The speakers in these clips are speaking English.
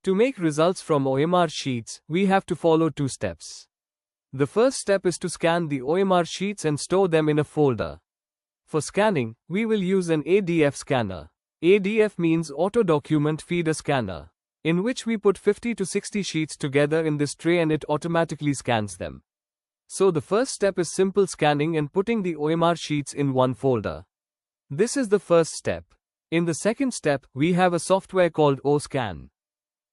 To make results from OMR sheets, we have to follow two steps. The first step is to scan the OMR sheets and store them in a folder. For scanning, we will use an ADF scanner. ADF means Auto Document Feeder Scanner, in which we put 50 to 60 sheets together in this tray and it automatically scans them. So the first step is simple scanning and putting the OMR sheets in one folder. This is the first step. In the second step, we have a software called OSCAN.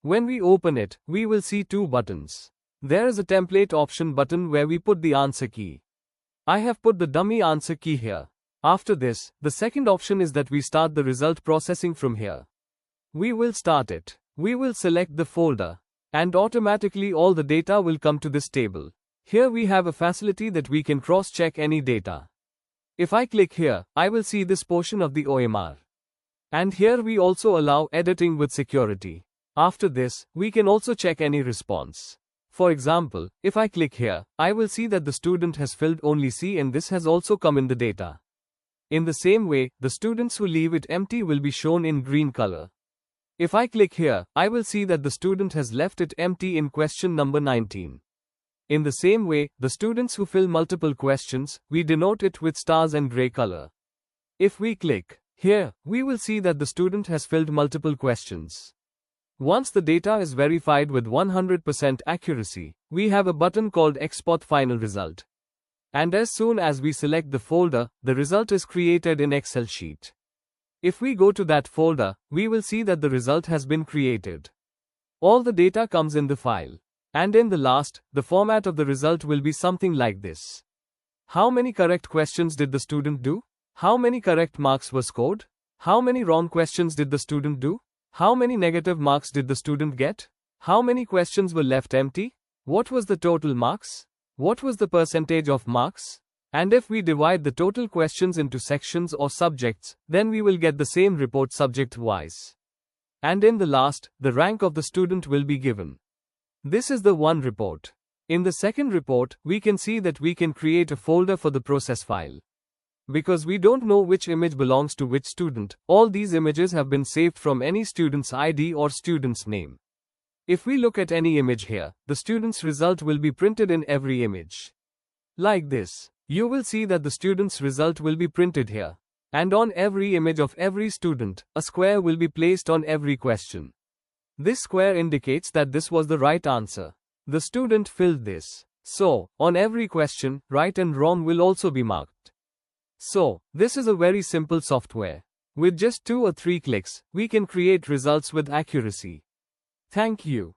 When we open it, we will see two buttons. There is a template option button where we put the answer key. I have put the dummy answer key here. After this, the second option is that we start the result processing from here. We will start it. We will select the folder. And automatically all the data will come to this table. Here we have a facility that we can cross-check any data. If I click here, I will see this portion of the OMR. And here we also allow editing with security. After this, we can also check any response. For example, if I click here, I will see that the student has filled only C and this has also come in the data. In the same way, the students who leave it empty will be shown in green color. If I click here, I will see that the student has left it empty in question number 19. In the same way, the students who fill multiple questions, we denote it with stars and gray color. If we click here, we will see that the student has filled multiple questions. Once the data is verified with 100% accuracy, we have a button called Export Final Result. And as soon as we select the folder, the result is created in Excel sheet. If we go to that folder, we will see that the result has been created. All the data comes in the file. And in the last, the format of the result will be something like this. How many correct questions did the student do? How many correct marks were scored? How many wrong questions did the student do? How many negative marks did the student get? How many questions were left empty? What was the total marks? What was the percentage of marks? And if we divide the total questions into sections or subjects, then we will get the same report subject-wise. And in the last, the rank of the student will be given. This is the one report. In the second report, we can see that we can create a folder for the process file. Because we don't know which image belongs to which student, all these images have been saved from any student's ID or student's name. If we look at any image here, the student's result will be printed in every image. Like this, you will see that the student's result will be printed here. And on every image of every student, a square will be placed on every question. This square indicates that this was the right answer. The student filled this. So, on every question, right and wrong will also be marked. So, this is a very simple software. With just 2 or 3 clicks, we can create results with accuracy. Thank you.